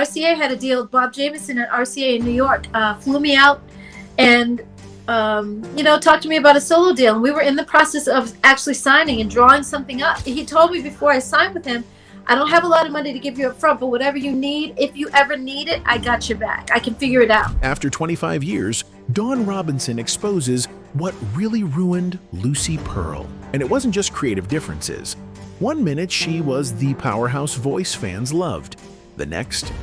RCA had a deal. Bob Jameson at RCA in New York flew me out and talked to me about a solo deal. And we were in the process of actually signing and drawing something up. He told me before I signed with him, I don't have a lot of money to give you up front, but whatever you need, if you ever need it, I got your back. I can figure it out. After 25 years, Dawn Robinson exposes what really ruined Lucy Pearl. And it wasn't just creative differences. One minute she was the powerhouse voice fans loved. The next,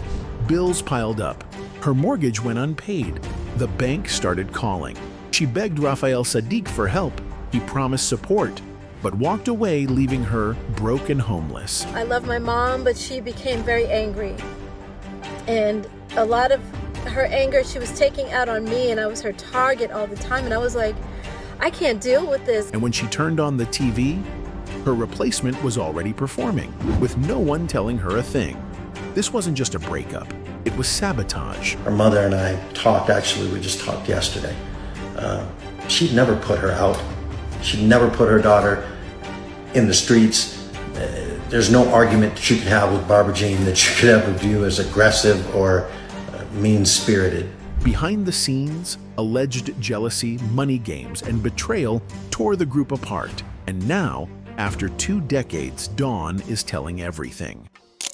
bills piled up. Her mortgage went unpaid. The bank started calling. She begged Raphael Saadiq for help. He promised support, but walked away, leaving her broke and homeless. I love my mom, but she became very angry. And a lot of her anger she was taking out on me, and I was her target all the time. And I was like, I can't deal with this. And when she turned on the TV, her replacement was already performing, with no one telling her a thing. This wasn't just a breakup, it was sabotage. Her mother and I talked, actually, we just talked yesterday. She'd never put her out. She'd never put her daughter in the streets. There's no argument she could have with Barbara Jean that she could ever view as aggressive or mean-spirited. Behind the scenes, alleged jealousy, money games, and betrayal tore the group apart. And now, after 2 decades, Dawn is telling everything.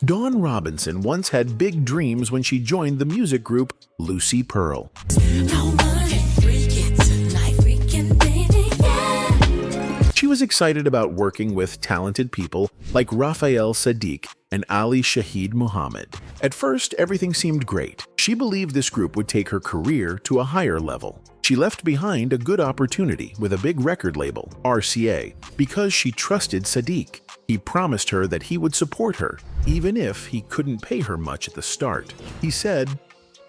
Dawn Robinson once had big dreams when she joined the music group Lucy Pearl. She was excited about working with talented people like Raphael Saadiq and Ali Shaheed Muhammad. At first, everything seemed great. She believed this group would take her career to a higher level. She left behind a good opportunity with a big record label, RCA, because she trusted Sadiq. He promised her that he would support her, even if he couldn't pay her much at the start. He said,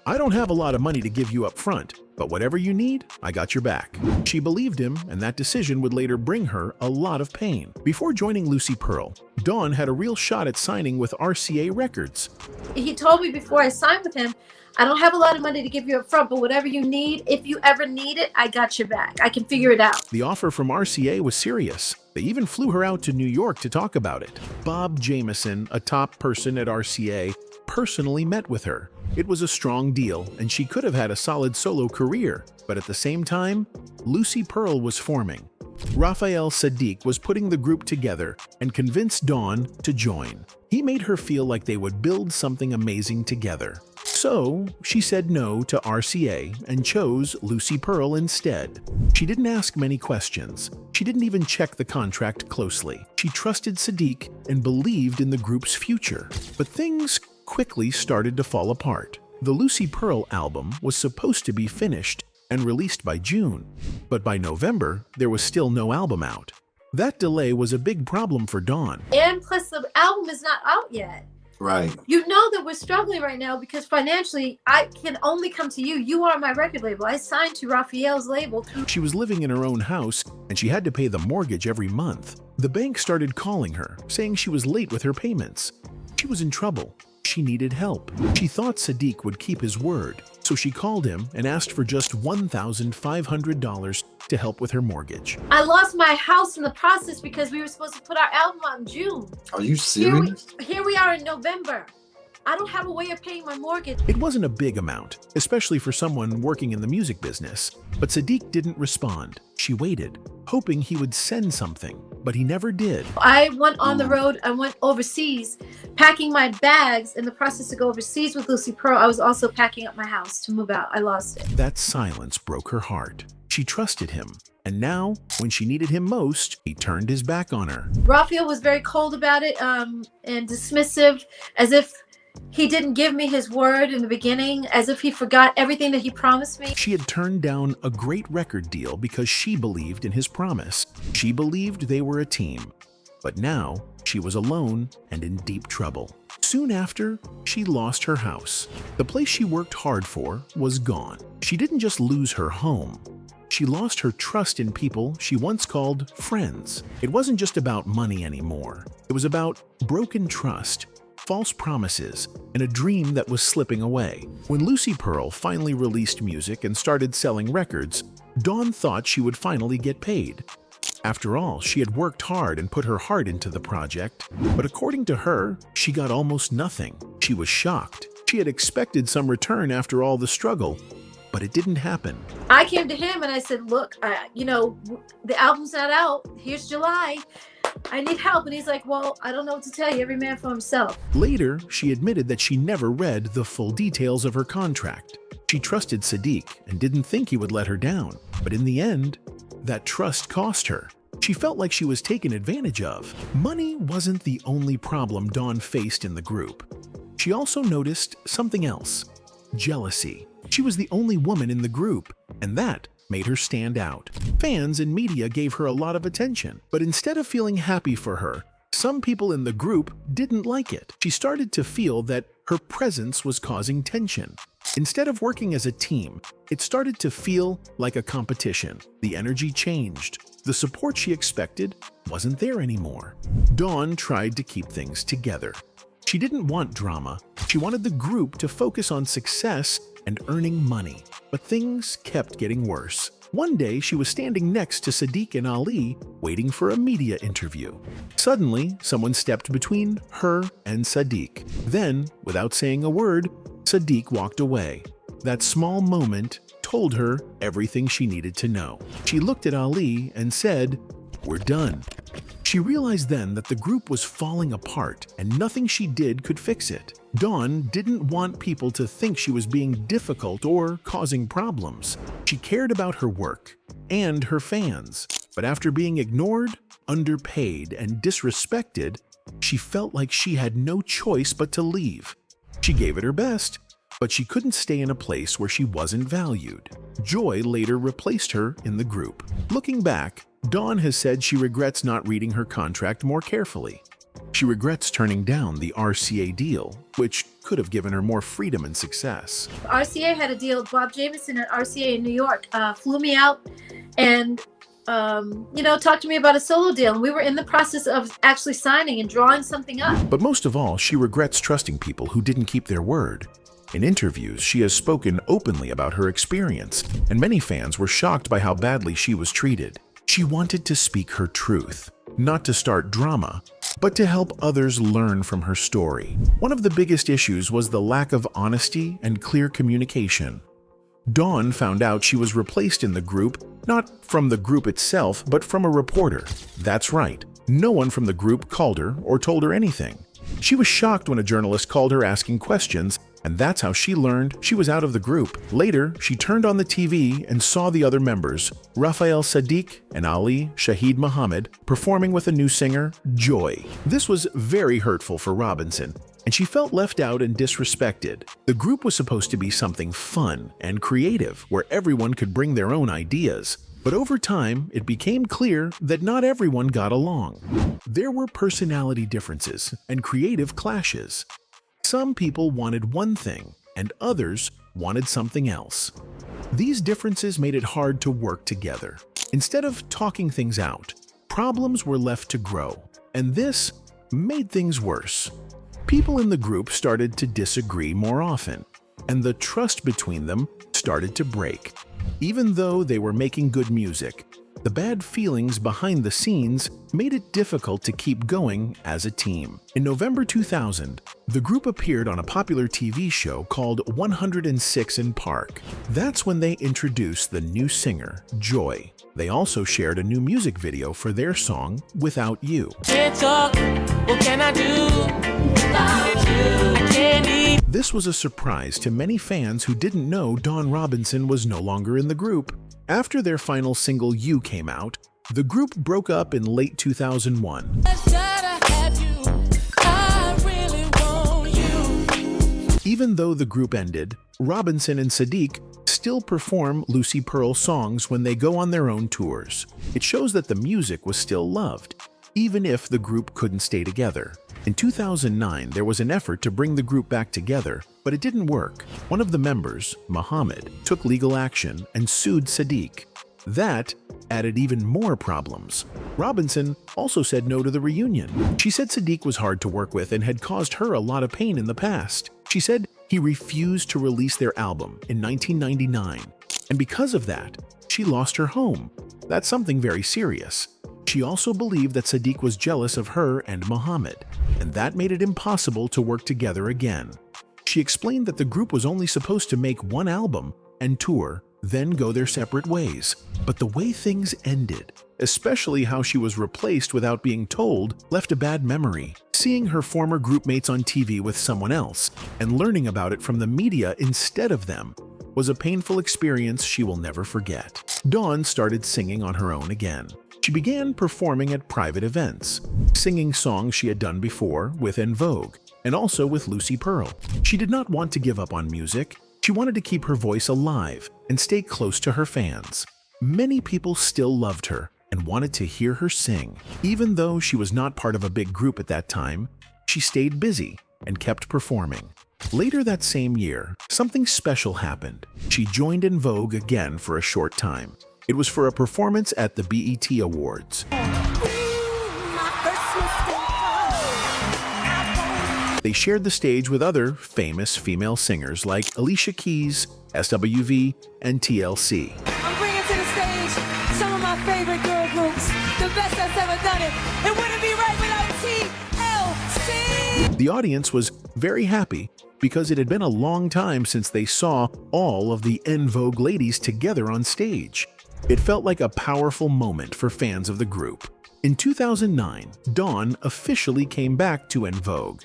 I don't have a lot of money to give you up front, but whatever you need, I got your back. She believed him, and that decision would later bring her a lot of pain. Before joining Lucy Pearl, Dawn had a real shot at signing with RCA Records. He told me before I signed with him, I don't have a lot of money to give you up front, but whatever you need, if you ever need it, I got your back. I can figure it out. The offer from RCA was serious. They even flew her out to New York to talk about it. Bob Jameson, a top person at RCA, personally met with her. It was a strong deal, and she could have had a solid solo career. But at the same time, Lucy Pearl was forming. Raphael Saadiq was putting the group together and convinced Dawn to join. He made her feel like they would build something amazing together. So, she said no to RCA and chose Lucy Pearl instead. She didn't ask many questions. She didn't even check the contract closely. She trusted Sadiq and believed in the group's future. But things quickly started to fall apart. The Lucy Pearl album was supposed to be finished and released by June, but by November, there was still no album out. That delay was a big problem for Dawn. And plus, the album is not out yet. Right. You know that we're struggling right now because financially, I can only come to you. You are my record label. I signed to Raphael's label. She was living in her own house, and she had to pay the mortgage every month. The bank started calling her, saying she was late with her payments. She was in trouble. She needed help. She thought Sadiq would keep his word, so she called him and asked for just $1,500 to help with her mortgage. I lost my house in the process because we were supposed to put our album out in June. Are you serious? Here we are in November. I don't have a way of paying my mortgage. It wasn't a big amount, especially for someone working in the music business. But Sadiq didn't respond. She waited, hoping he would send something, but he never did. I went on the road. I went overseas, packing my bags in the process to go overseas with Lucy Pearl. I was also packing up my house to move out. I lost it. That silence broke her heart. She trusted him. And now, when she needed him most, he turned his back on her. Raphael was very cold about it and dismissive, as if he didn't give me his word in the beginning, as if he forgot everything that he promised me. She had turned down a great record deal because she believed in his promise. She believed they were a team. But now, she was alone and in deep trouble. Soon after, she lost her house. The place she worked hard for was gone. She didn't just lose her home. She lost her trust in people she once called friends. It wasn't just about money anymore. It was about broken trust, false promises, and a dream that was slipping away. When Lucy Pearl finally released music and started selling records, Dawn thought she would finally get paid. After all, she had worked hard and put her heart into the project, but according to her, she got almost nothing. She was shocked. She had expected some return after all the struggle, but it didn't happen. I came to him and I said, look, the album's not out. Here's July. I need help. And he's like, well, I don't know what to tell you. Every man for himself. Later, she admitted that she never read the full details of her contract. She trusted Sadiq and didn't think he would let her down. But in the end, that trust cost her. She felt like she was taken advantage of. Money wasn't the only problem Dawn faced in the group. She also noticed something else: jealousy. She was the only woman in the group, and that made her stand out. Fans and media gave her a lot of attention, but instead of feeling happy for her, some people in the group didn't like it. She started to feel that her presence was causing tension. Instead of working as a team, it started to feel like a competition. The energy changed. The support she expected wasn't there anymore. Dawn tried to keep things together. She didn't want drama. She wanted the group to focus on success and earning money. But things kept getting worse. One day, she was standing next to Sadiq and Ali, waiting for a media interview. Suddenly, someone stepped between her and Sadiq. Then, without saying a word, Sadiq walked away. That small moment told her everything she needed to know. She looked at Ali and said, "We're done." She realized then that the group was falling apart and nothing she did could fix it. Dawn didn't want people to think she was being difficult or causing problems. She cared about her work and her fans. But after being ignored, underpaid, and disrespected, she felt like she had no choice but to leave. She gave it her best, but she couldn't stay in a place where she wasn't valued. Joy later replaced her in the group. Looking back, Dawn has said she regrets not reading her contract more carefully. She regrets turning down the RCA deal, which could have given her more freedom and success. RCA had a deal. Bob Jameson at RCA in New York flew me out and talked to me about a solo deal. And we were in the process of actually signing and drawing something up. But most of all, she regrets trusting people who didn't keep their word. In interviews, she has spoken openly about her experience, and many fans were shocked by how badly she was treated. She wanted to speak her truth, not to start drama, but to help others learn from her story. One of the biggest issues was the lack of honesty and clear communication. Dawn found out she was replaced in the group, not from the group itself, but from a reporter. That's right, no one from the group called her or told her anything. She was shocked when a journalist called her asking questions, and that's how she learned she was out of the group. Later, she turned on the TV and saw the other members, Raphael Saadiq and Ali Shahid Muhammad, performing with a new singer, Joy. This was very hurtful for Robinson, and she felt left out and disrespected. The group was supposed to be something fun and creative, where everyone could bring their own ideas. But over time, it became clear that not everyone got along. There were personality differences and creative clashes. Some people wanted one thing, and others wanted something else. These differences made it hard to work together. Instead of talking things out, problems were left to grow, and this made things worse. People in the group started to disagree more often, and the trust between them started to break. Even though they were making good music, the bad feelings behind the scenes made it difficult to keep going as a team. In November 2000, the group appeared on a popular TV show called 106 in Park. That's when they introduced the new singer, Joy. They also shared a new music video for their song, Without You. Can't talk, what can I do without you? I can't eat. This was a surprise to many fans who didn't know Dawn Robinson was no longer in the group. After their final single, You, came out, the group broke up in late 2001. Even though the group ended, Robinson and Sadiq still perform Lucy Pearl songs when they go on their own tours. It shows that the music was still loved, even if the group couldn't stay together. In 2009, there was an effort to bring the group back together, but it didn't work. One of the members, Muhammad, took legal action and sued Sadiq. That added even more problems. Robinson also said no to the reunion. She said Sadiq was hard to work with and had caused her a lot of pain in the past. She said he refused to release their album in 1999, and because of that, she lost her home. That's something very serious. She also believed that Sadiq was jealous of her and Muhammad, and that made it impossible to work together again. She She explained that the group was only supposed to make one album and tour, then go their separate ways. But the way things ended, especially how she was replaced without being told, left a bad memory. Seeing her former group mates on TV with someone else and learning about it from the media instead of them was a painful experience she will never forget. Dawn started singing on her own again. She began performing at private events, singing songs she had done before with En Vogue and also with Lucy Pearl. She did not want to give up on music. She wanted to keep her voice alive and stay close to her fans. Many people still loved her and wanted to hear her sing. Even though she was not part of a big group at that time, she stayed busy and kept performing. Later that same year, something special happened. She joined En Vogue again for a short time. It was for a performance at the BET Awards. They shared the stage with other famous female singers like Alicia Keys, SWV, and TLC. I'm bringing to the stage some of my favorite girl groups, the best that's ever done it. It wouldn't be right without TLC. The audience was very happy because it had been a long time since they saw all of the En Vogue ladies together on stage. It felt like a powerful moment for fans of the group. In 2009, Dawn officially came back to En Vogue.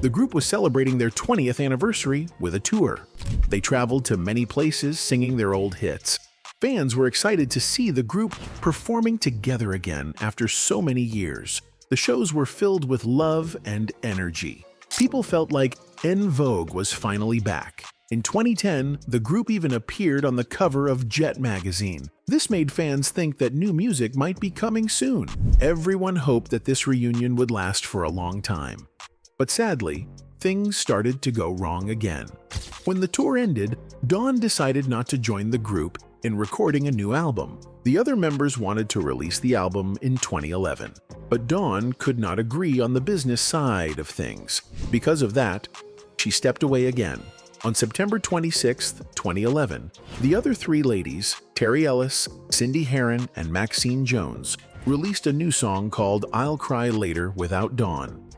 The group was celebrating their 20th anniversary with a tour. They traveled to many places singing their old hits. Fans were excited to see the group performing together again after so many years. The shows were filled with love and energy. People felt like En Vogue was finally back. In 2010, the group even appeared on the cover of Jet magazine. This made fans think that new music might be coming soon. Everyone hoped that this reunion would last for a long time. But sadly, things started to go wrong again. When the tour ended, Dawn decided not to join the group in recording a new album. The other members wanted to release the album in 2011, but Dawn could not agree on the business side of things. Because of that, she stepped away again. On September 26, 2011, the other three ladies, Terry Ellis, Cindy Herron, and Maxine Jones, released a new song called I'll Cry Later without Dawn.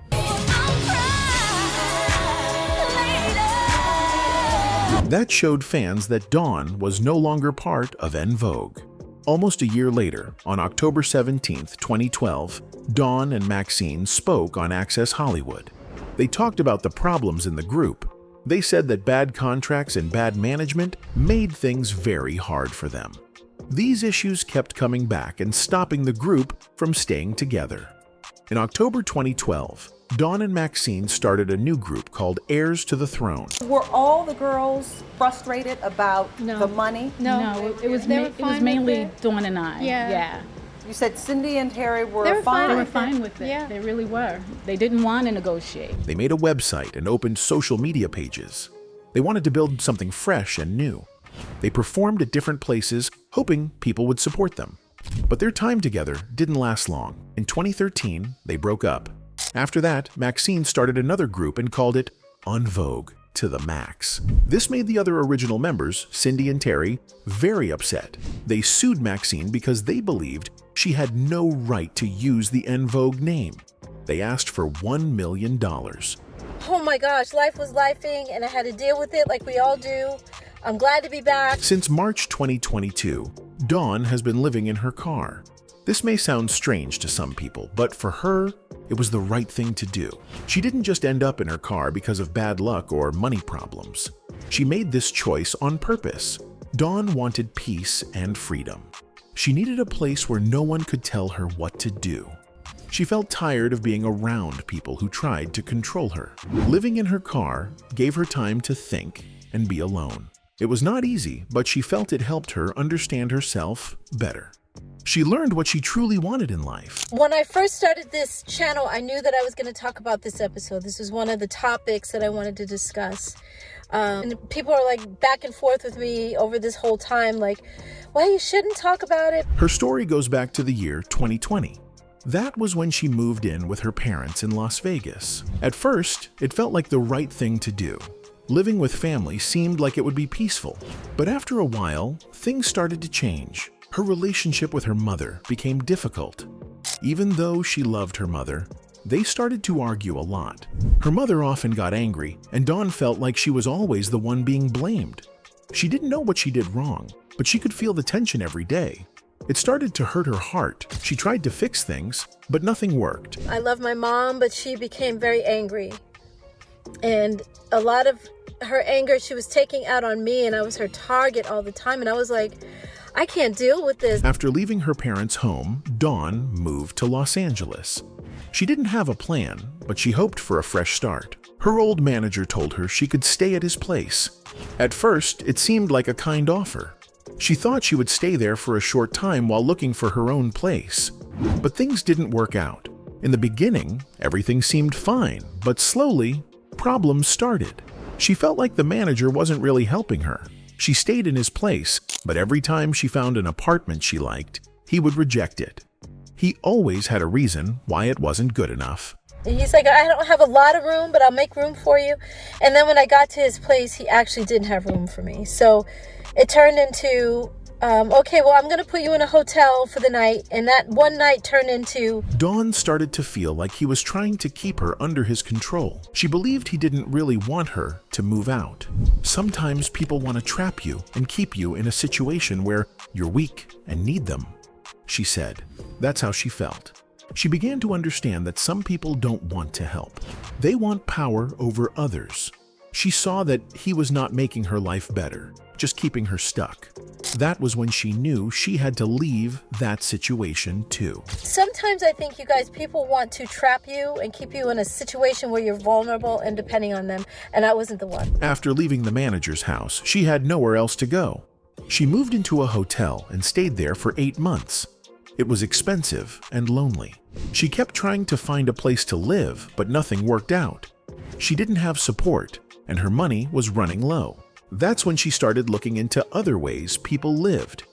That showed fans that Dawn was no longer part of En Vogue. Almost a year later, on October 17, 2012, Dawn and Maxine spoke on Access Hollywood. They talked about the problems in the group. They said that bad contracts and bad management made things very hard for them. These issues kept coming back and stopping the group from staying together. In October 2012, Dawn and Maxine started a new group called Heirs to the Throne. Were all the girls frustrated about the money? No, it was mainly Dawn and I. Yeah. You said Cindy and Terry were They fine. were fine with it. Yeah. They really were. They didn't want to negotiate. They made a website and opened social media pages. They wanted to build something fresh and new. They performed at different places, hoping people would support them. But their time together didn't last long. In 2013, they broke up. After that, Maxine started another group and called it En Vogue to the max. This made the other original members, Cindy and Terry, very upset. They sued Maxine because they believed she had no right to use the En Vogue name. They asked for $1 million. Oh my gosh, life was lifing and I had to deal with it like we all do. I'm glad to be back. Since March 2022, Dawn has been living in her car. This may sound strange to some people, but for her, it was the right thing to do. She didn't just end up in her car because of bad luck or money problems. She made this choice on purpose. Dawn wanted peace and freedom. She needed a place where no one could tell her what to do. She felt tired of being around people who tried to control her. Living in her car gave her time to think and be alone. It was not easy, but she felt it helped her understand herself better. She learned what she truly wanted in life. When I first started this channel, I knew that I was going to talk about this episode. This was one of the topics that I wanted to discuss. And people are like back and forth with me over this whole time, like, well, you shouldn't talk about it. Her story goes back to the year 2020. That was when she moved in with her parents in Las Vegas. At first, it felt like the right thing to do. Living with family seemed like it would be peaceful. But after a while, things started to change. Her relationship with her mother became difficult. Even though she loved her mother, They started to argue a lot. Her mother often got angry, and Dawn felt like she was always the one being blamed. She didn't know what she did wrong, but she could feel the tension every day. It started to hurt her heart. She tried to fix things, but nothing worked. I love my mom, but she became very angry. And a lot of her anger she was taking out on me, and I was her target all the time. And I was like, I can't deal with this. After leaving her parents' home, Dawn moved to Los Angeles. She didn't have a plan, but she hoped for a fresh start. Her old manager told her she could stay at his place. At first, it seemed like a kind offer. She thought she would stay there for a short time while looking for her own place. But things didn't work out. In the beginning, everything seemed fine, but slowly, problems started. She felt like the manager wasn't really helping her. She stayed in his place, but every time she found an apartment she liked, he would reject it. He always had a reason why it wasn't good enough. He's like, I don't have a lot of room, but I'll make room for you. And then when I got to his place, he actually didn't have room for me. So it turned into, okay, well, I'm going to put you in a hotel for the night. And that one night turned into... Dawn started to feel like he was trying to keep her under his control. She believed he didn't really want her to move out. Sometimes people want to trap you and keep you in a situation where you're weak and need them, she said. That's how she felt. She began to understand that some people don't want to help. They want power over others. She saw that he was not making her life better, just keeping her stuck. That was when she knew she had to leave that situation too. Sometimes I think, you guys, people want to trap you and keep you in a situation where you're vulnerable and depending on them, and I wasn't the one. After leaving the manager's house, she had nowhere else to go. She moved into a hotel and stayed there for 8 months. It was expensive and lonely. She kept trying to find a place to live, but nothing worked out. She didn't have support, and her money was running low. That's when she started looking into other ways people lived.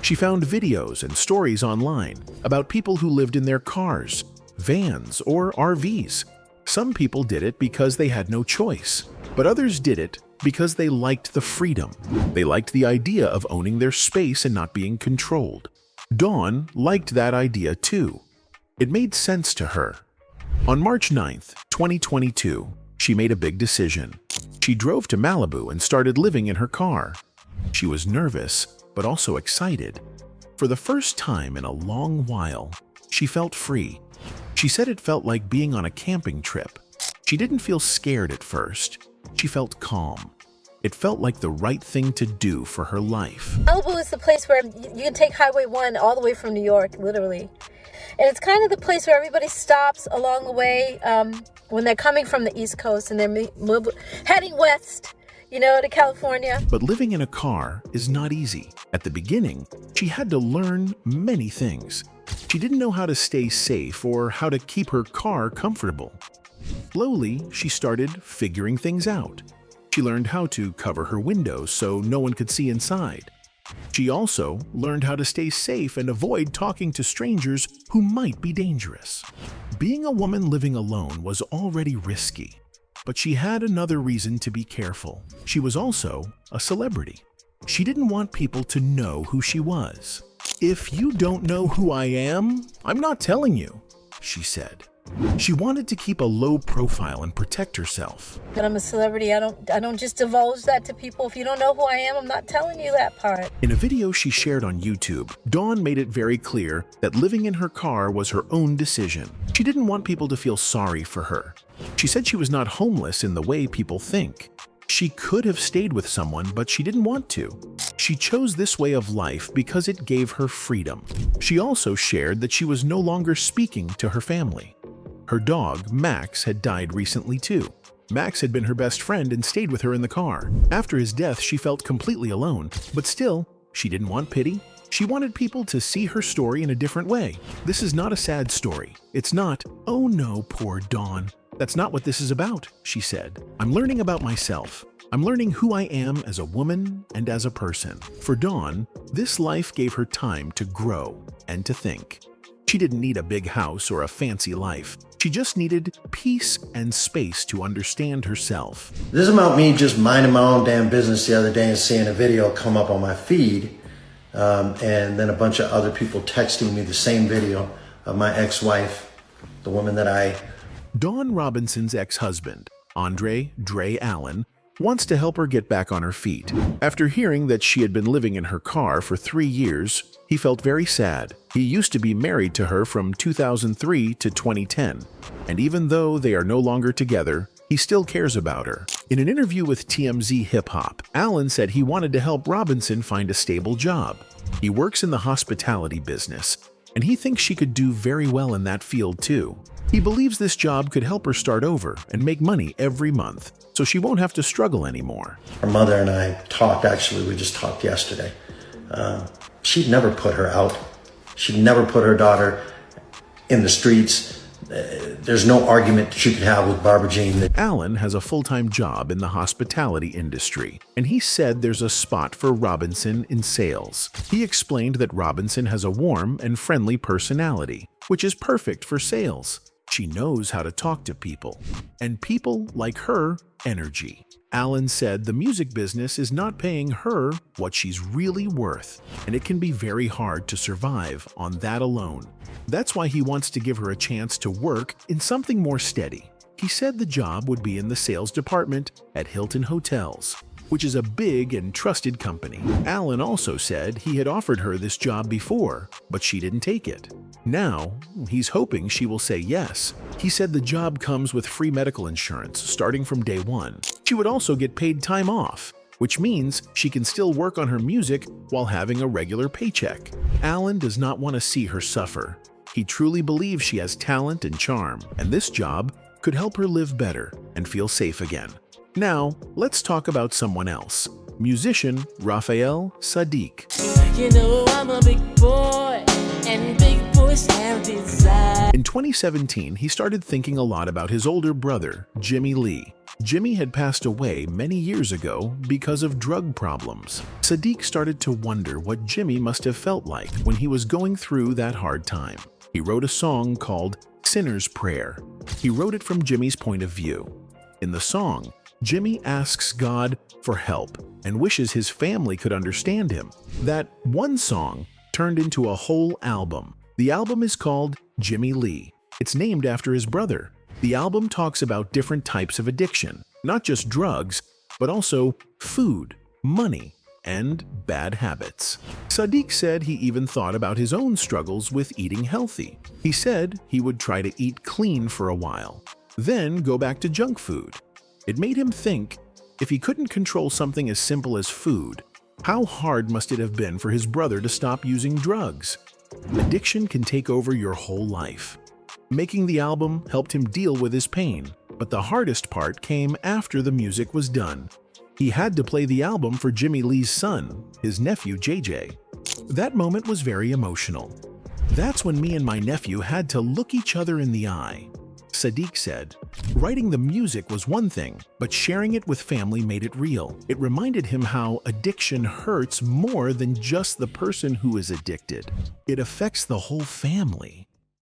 She found videos and stories online about people who lived in their cars, vans, or RVs. Some people did it because they had no choice, but others did it because they liked the freedom. They liked the idea of owning their space and not being controlled. Dawn liked that idea too. It made sense to her. On March 9th, 2022, she made a big decision. She drove to Malibu and started living in her car. She was nervous, but also excited. For the first time in a long while, she felt free. She said it felt like being on a camping trip. She didn't feel scared at first. She felt calm. It felt like the right thing to do for her life. Malibu is the place where you can take Highway 1 all the way from New York, literally. And it's kind of the place where everybody stops along the way when they're coming from the East Coast and they're heading west, to California. But living in a car is not easy. At the beginning, she had to learn many things. She didn't know how to stay safe or how to keep her car comfortable. Slowly, she started figuring things out. She learned how to cover her windows so no one could see inside. She also learned how to stay safe and avoid talking to strangers who might be dangerous. Being a woman living alone was already risky, but she had another reason to be careful. She was also a celebrity. She didn't want people to know who she was. "If you don't know who I am, I'm not telling you," she said. She wanted to keep a low profile and protect herself. But I'm a celebrity. I don't just divulge that to people. If you don't know who I am, I'm not telling you that part. In a video she shared on YouTube, Dawn made it very clear that living in her car was her own decision. She didn't want people to feel sorry for her. She said she was not homeless in the way people think. She could have stayed with someone, but she didn't want to. She chose this way of life because it gave her freedom. She also shared that she was no longer speaking to her family. Her dog, Max, had died recently too. Max had been her best friend and stayed with her in the car. After his death, she felt completely alone, but still, she didn't want pity. She wanted people to see her story in a different way. This is not a sad story. It's not, "Oh no, poor Dawn." That's not what this is about, she said. "I'm learning about myself. I'm learning who I am as a woman and as a person." For Dawn, this life gave her time to grow and to think. She didn't need a big house or a fancy life. She just needed peace and space to understand herself. This is about me just minding my own damn business the other day and seeing a video come up on my feed, and then a bunch of other people texting me the same video of my ex-wife, the woman that I Dawn Robinson's ex-husband, Andre Dre Allen, wants to help her get back on her feet. After hearing that she had been living in her car for 3 years, he felt very sad. He used to be married to her from 2003 to 2010, and even though they are no longer together, he still cares about her. In an interview with TMZ Hip Hop, Allen said he wanted to help Robinson find a stable job. He works in the hospitality business, and he thinks she could do very well in that field too. He believes this job could help her start over and make money every month, so she won't have to struggle anymore. Her mother and I talked, actually, we just talked yesterday. She'd never put her out. She'd never put her daughter in the streets. There's no argument she could have with Barbara Jean. Allen has a full-time job in the hospitality industry, and he said there's a spot for Robinson in sales. He explained that Robinson has a warm and friendly personality, which is perfect for sales. She knows how to talk to people, and people like her energy. Allen said the music business is not paying her what she's really worth, and it can be very hard to survive on that alone. That's why he wants to give her a chance to work in something more steady. He said the job would be in the sales department at Hilton Hotels, which is a big and trusted company. Allen also said he had offered her this job before, but she didn't take it. Now, he's hoping she will say yes. He said the job comes with free medical insurance starting from day one. She would also get paid time off, which means she can still work on her music while having a regular paycheck. Allen does not want to see her suffer. He truly believes she has talent and charm, and this job could help her live better and feel safe again. Now, let's talk about someone else. Musician Raphael Saadiq. You know I'm a big boy, and big boys have desire. In 2017, he started thinking a lot about his older brother, Jimmy Lee. Jimmy had passed away many years ago because of drug problems. Sadiq started to wonder what Jimmy must have felt like when he was going through that hard time. He wrote a song called Sinner's Prayer. He wrote it from Jimmy's point of view. In the song, Jimmy asks God for help and wishes his family could understand him. That one song turned into a whole album. The album is called Jimmy Lee. It's named after his brother. The album talks about different types of addiction, not just drugs, but also food, money, and bad habits. Sadiq said he even thought about his own struggles with eating healthy. He said he would try to eat clean for a while, then go back to junk food. It made him think, if he couldn't control something as simple as food, how hard must it have been for his brother to stop using drugs? Addiction can take over your whole life. Making the album helped him deal with his pain, but the hardest part came after the music was done. He had to play the album for Jimmy Lee's son, his nephew JJ. That moment was very emotional. That's when me and my nephew had to look each other in the eye. Sadiq said, writing the music was one thing, but sharing it with family made it real. It reminded him how addiction hurts more than just the person who is addicted. It affects the whole family.